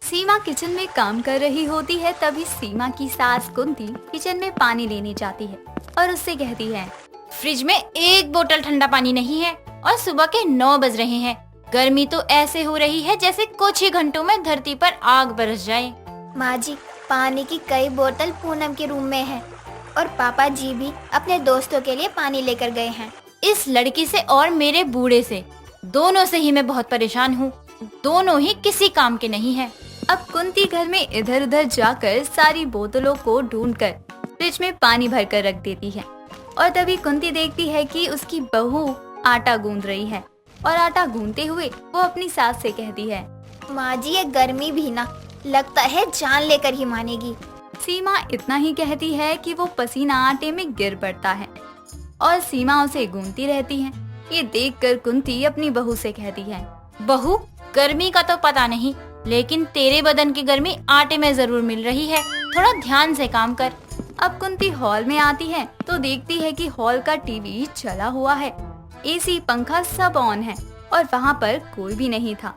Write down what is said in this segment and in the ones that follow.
सीमा kitchen में काम कर रही होती है। तभी सीमा की सास कुंती किचन में पानी लेने जाती है और उससे कहती है, फ्रिज में एक बोतल ठंडा पानी नहीं है और सुबह के 9 बज रहे हैं। गर्मी तो ऐसे हो रही है जैसे कुछ ही घंटों में धरती पर आग बरस जाए। माँ जी, पानी की कई बोतल पूनम के रूम में है और पापा जी भी अपने दोस्तों के लिए पानी लेकर गए हैं। इस लड़की से और मेरे बूढ़े से, दोनों से ही मैं बहुत परेशान हूँ। दोनों ही किसी काम के नहीं है। अब कुंती घर में इधर उधर जाकर सारी बोतलों को ढूंढकर फ्रिज में पानी भरकर रख देती है। और तभी कुंती देखती है कि उसकी बहू आटा गूंद रही है और आटा गूंदते हुए वो अपनी सास से कहती है, माँ जी, ये गर्मी भी ना लगता है जान लेकर ही मानेगी। सीमा इतना ही कहती है कि वो पसीना आटे में गिर पड़ता है और सीमा उसे गूंथती रहती है। ये देखकर कुंती अपनी बहू से कहती है, बहू, गर्मी का तो पता नहीं, लेकिन तेरे बदन की गर्मी आटे में जरूर मिल रही है। थोड़ा ध्यान से काम कर। अब कुंती हॉल में आती है तो देखती है कि हॉल का टीवी चला हुआ है, एसी पंखा सब ऑन है और वहाँ पर कोई भी नहीं था।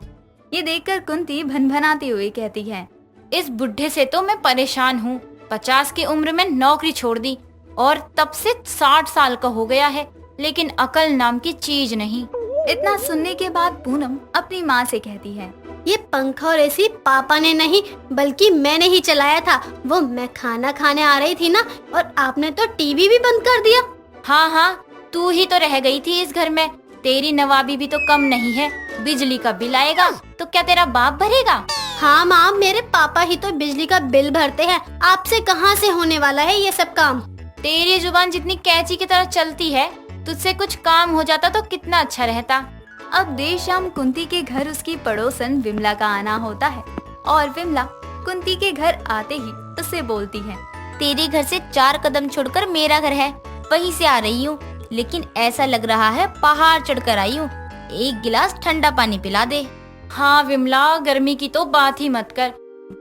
ये देखकर कुंती भनभनाते हुए कहती है, इस बुढ़े से तो मैं परेशान हूँ। 50 की उम्र में नौकरी छोड़ दी और तब से 60 साल का हो गया है, लेकिन अकल नाम की चीज नहीं। इतना सुनने के बाद पूनम अपनी माँ से कहती है, ये पंखा और एसी पापा ने नहीं बल्कि मैंने ही चलाया था। वो मैं खाना खाने आ रही थी ना, और आपने तो टीवी भी बंद कर दिया। हाँ, तू ही तो रह गई थी इस घर में। तेरी नवाबी भी तो कम नहीं है। बिजली का बिल आएगा तो क्या तेरा बाप भरेगा? हाँ माँ, मेरे पापा ही तो बिजली का बिल भरते हैं। आपसे कहाँ से होने वाला है ये सब काम। तेरी जुबान जितनी कैंची की तरह चलती है, तुझसे कुछ काम हो जाता तो कितना अच्छा रहता। अब देर शाम कुंती के घर उसकी पड़ोसन विमला का आना होता है और विमला कुंती के घर आते ही उससे बोलती है, तेरे घर से 4 कदम छोड़कर मेरा घर है, वहीं से आ रही हूँ, लेकिन ऐसा लग रहा है पहाड़ चढ़कर आई हूँ। एक गिलास ठंडा पानी पिला दे। हाँ विमला, गर्मी की तो बात ही मत कर।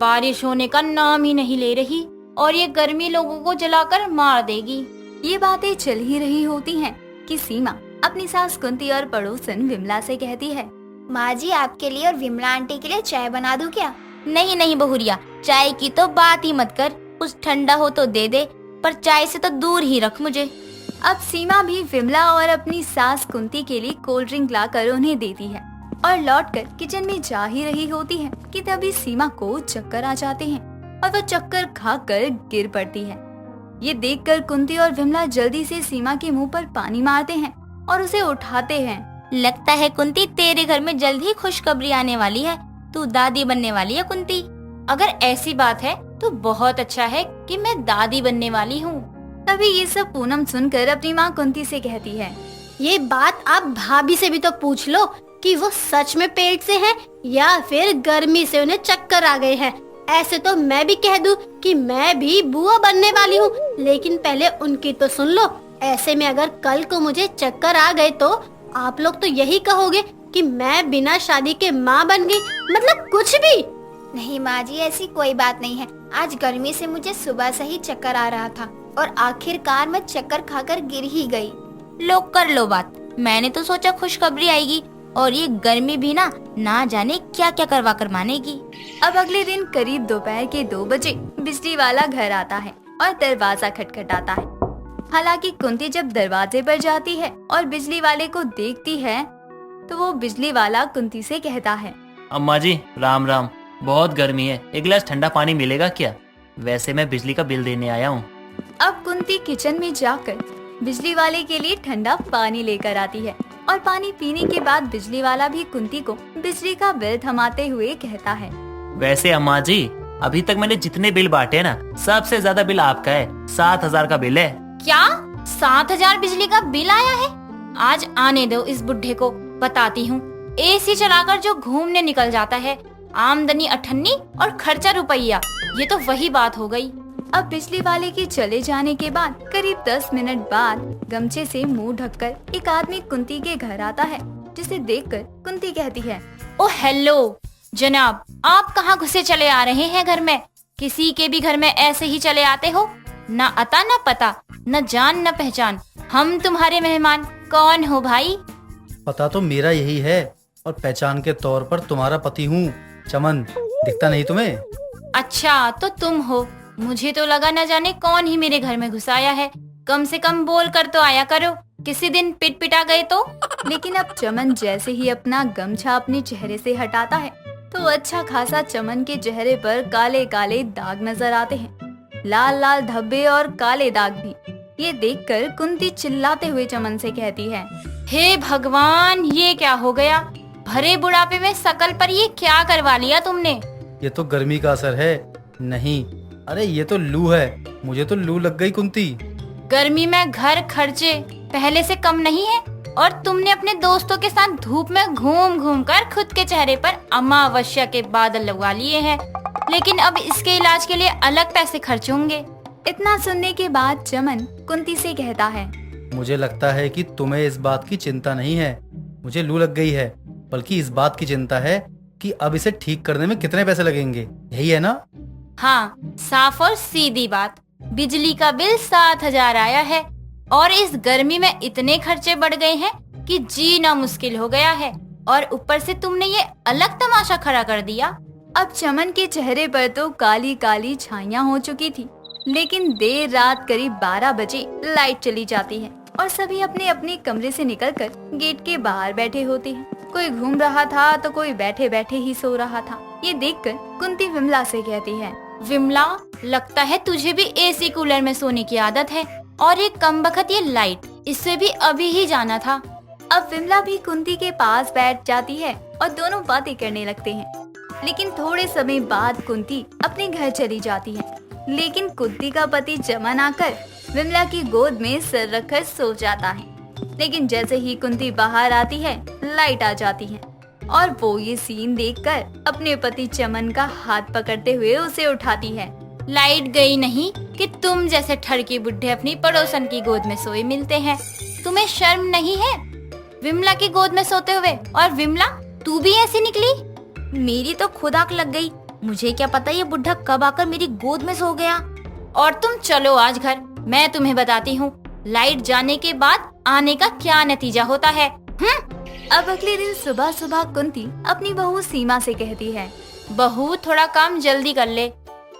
बारिश होने का नाम ही नहीं ले रही और ये गर्मी लोगों को जलाकर मार देगी। ये बातें चल ही रही होती हैं कि सीमा अपनी सास कुंती और पड़ोसन विमला से कहती है, माँ जी, आपके लिए और विमला आंटी के लिए चाय बना दूं क्या? नहीं बहुरिया, चाय की तो बात ही मत कर। कुछ ठंडा हो तो दे दे, पर चाय से तो दूर ही रख मुझे। अब सीमा भी विमला और अपनी सास कुंती के लिए कोल्ड ड्रिंक लाकर उन्हें देती है और लौटकर किचन में जा ही रही होती है कि तभी सीमा को चक्कर आ जाते हैं और वो चक्कर खाकर गिर पड़ती है। ये देखकर कुंती और विमला जल्दी से सीमा के मुंह पर पानी मारते हैं और उसे उठाते हैं। लगता है कुंती, तेरे घर में जल्द ही खुशखबरी आने वाली है। तू दादी बनने वाली है कुंती। अगर ऐसी बात है तो बहुत अच्छा है कि मैं दादी बनने वाली हूँ। तभी ये सब पूनम सुनकर अपनी माँ कुंती से कहती है, ये बात आप भाभी से भी तो पूछ लो कि वो सच में पेट से हैं या फिर गर्मी से उन्हें चक्कर आ गए हैं। ऐसे तो मैं भी कह दूं कि मैं भी बुआ बनने वाली हूँ, लेकिन पहले उनकी तो सुन लो। ऐसे में अगर कल को मुझे चक्कर आ गए तो आप लोग तो यही कहोगे कि मैं बिना शादी के माँ बन गई, मतलब कुछ भी नहीं माँ जी, ऐसी कोई बात नहीं है। आज गर्मी से मुझे सुबह से ही चक्कर आ रहा था और आखिरकार मैं चक्कर खाकर गिर ही गई। लो कर लो बात। मैंने तो सोचा खुशखबरी आएगी और ये गर्मी भी ना जाने क्या क्या करवा कर मानेगी। अब अगले दिन करीब दोपहर के 2 बजे बिजली वाला घर आता है और दरवाजा खटखटाता है। हालांकि कुंती जब दरवाजे पर जाती है और बिजली वाले को देखती है तो वो बिजली वाला कुंती से कहता है, अम्मा जी राम राम, बहुत गर्मी है, एक गिलास ठंडा पानी मिलेगा क्या? वैसे मैं बिजली का बिल देने आया हूँ। अब कुंती किचन में जाकर बिजली वाले के लिए ठंडा पानी लेकर आती है और पानी पीने के बाद बिजली वाला भी कुंती को बिजली का बिल थमाते हुए कहता है, वैसे अम्मा जी, अभी तक मैंने जितने बिल बांटे ना, सबसे ज्यादा बिल आपका है। 7,000 का बिल है। क्या 7,000 बिजली का बिल आया है? आज आने दो इस बुढ़े को, बताती हूँ। एसी चलाकर जो घूमने निकल जाता है, आमदनी 98 और खर्चा रुपया, ये तो वही बात हो गई। अब बिजली वाले के चले जाने के बाद करीब 10 मिनट बाद गमछे से मुंह ढककर एक आदमी कुंती के घर आता है, जिसे देखकर कुंती कहती है, ओ हेलो जनाब, आप कहाँ घुसे चले आ रहे हैं घर में? किसी के भी घर में ऐसे ही चले आते हो? ना अता ना पता, न जान न पहचान। हम तुम्हारे मेहमान। कौन हो भाई? पता तो मेरा यही है और पहचान के तौर पर तुम्हारा पति हूँ, चमन। दिखता नहीं तुम्हें? अच्छा तो तुम हो। मुझे तो लगा न जाने कौन ही मेरे घर में घुस आया है। कम से कम बोल कर तो आया करो, किसी दिन पिट पिटा गए तो। लेकिन अब चमन जैसे ही अपना गमछा अपने चेहरे से हटाता है तो अच्छा खासा चमन के चेहरे पर काले काले दाग नजर आते हैं, लाल लाल धब्बे और काले दाग भी। ये देखकर कुंती चिल्लाते हुए चमन से कहती है, हे भगवान, ये क्या हो गया? भरे बुढ़ापे में शकल पर ये क्या करवा लिया तुमने? ये तो गर्मी का असर है। नहीं, अरे ये तो लू है। मुझे तो लू लग गई कुंती। गर्मी में घर खर्चे पहले से कम नहीं है और तुमने अपने दोस्तों के साथ धूप में घूम घूम कर खुद के चेहरे पर अमावस्या के बादल लगवा लिए हैं। लेकिन अब इसके इलाज के लिए अलग पैसे खर्च होंगे। इतना सुनने के बाद चमन कुंती से कहता है, मुझे लगता है कि तुम्हें इस बात की चिंता नहीं है मुझे लू लग गई है, बल्कि इस बात की चिंता है कि अब इसे ठीक करने में कितने पैसे लगेंगे। यही है ना? हाँ, साफ और सीधी बात। बिजली का बिल 7,000 आया है और इस गर्मी में इतने खर्चे बढ़ गए हैं कि जीना मुश्किल हो गया है। और ऊपर से तुमने ये अलग तमाशा खड़ा कर दिया। अब चमन के चेहरे पर तो काली काली छाइयां हो चुकी थी। लेकिन देर रात करीब 12 बजे लाइट चली जाती है और सभी अपने अपने कमरे से निकलकर गेट के बाहर बैठे होते हैं। कोई घूम रहा था तो कोई बैठे बैठे ही सो रहा था। ये देखकर कुंती विमला से कहती है, विमला, लगता है तुझे भी एसी कूलर में सोने की आदत है। और ये कमबख्त ये लाइट, इससे भी अभी ही जाना था। अब विमला भी कुंती के पास बैठ जाती है और दोनों बातें करने लगते हैं। लेकिन थोड़े समय बाद कुंती अपने घर चली जाती है। लेकिन कुंती का पति चमन आकर विमला की गोद में सिर रखकर सो जाता है। लेकिन जैसे ही कुंती बाहर आती है, लाइट आ जाती है और वो ये सीन देखकर अपने पति चमन का हाथ पकड़ते हुए उसे उठाती है। लाइट गई नहीं कि तुम जैसे ठड़के बुढ़े अपनी पड़ोसन की गोद में सोए मिलते हैं। तुम्हें शर्म नहीं है विमला की गोद में सोते हुए? और विमला, तू भी ऐसी निकली? मेरी तो खुद आंख लग गई। मुझे क्या पता ये बुढ़ा कब आकर मेरी गोद में सो गया। और तुम चलो आज घर, मैं तुम्हें बताती हूँ लाइट जाने के बाद आने का क्या नतीजा होता है। अब अगले दिन सुबह सुबह कुंती अपनी बहू सीमा से कहती है, बहू, थोड़ा काम जल्दी कर ले।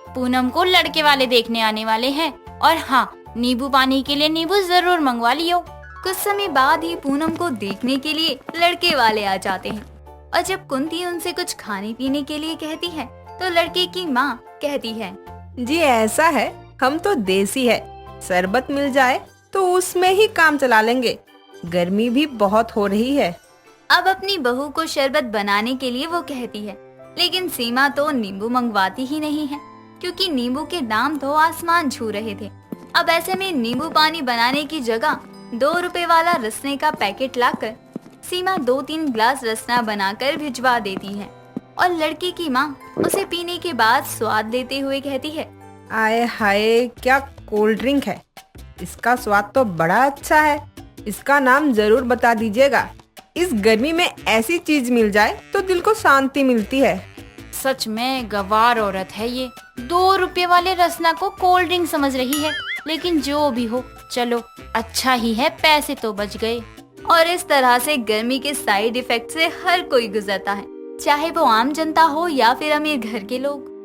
पूनम को लड़के वाले देखने आने वाले हैं। और हाँ, नींबू पानी के लिए नींबू जरूर मंगवा लियो। कुछ समय बाद ही पूनम को देखने के लिए लड़के वाले आ जाते हैं। और जब कुंती उनसे कुछ खाने पीने के लिए कहती है तो लड़के की माँ कहती है, जी ऐसा है, हम तो देसी है, शरबत मिल जाए तो उसमें ही काम चला लेंगे। गर्मी भी बहुत हो रही है। अब अपनी बहू को शरबत बनाने के लिए वो कहती है। लेकिन सीमा तो नींबू मंगवाती ही नहीं है, क्योंकि नींबू के दाम तो आसमान छू रहे थे। अब ऐसे में नींबू पानी बनाने की जगह 2 रुपए वाला रसने का पैकेट लाकर सीमा 2-3 ग्लास रसना बनाकर भिजवा देती है। और लड़की की माँ उसे पीने के बाद स्वाद लेते हुए कहती है, आए हाय, क्या कोल्ड ड्रिंक है। इसका स्वाद तो बड़ा अच्छा है। इसका नाम जरूर बता दीजिएगा। इस गर्मी में ऐसी चीज मिल जाए तो दिल को शांति मिलती है। सच में गवार औरत है ये। 2 रुपए वाले रसना को कोल्ड ड्रिंक समझ रही है। लेकिन जो भी हो, चलो अच्छा ही है, पैसे तो बच गए। और इस तरह से गर्मी के साइड इफेक्ट से हर कोई गुजरता है, चाहे वो आम जनता हो या फिर अमीर घर के लोग।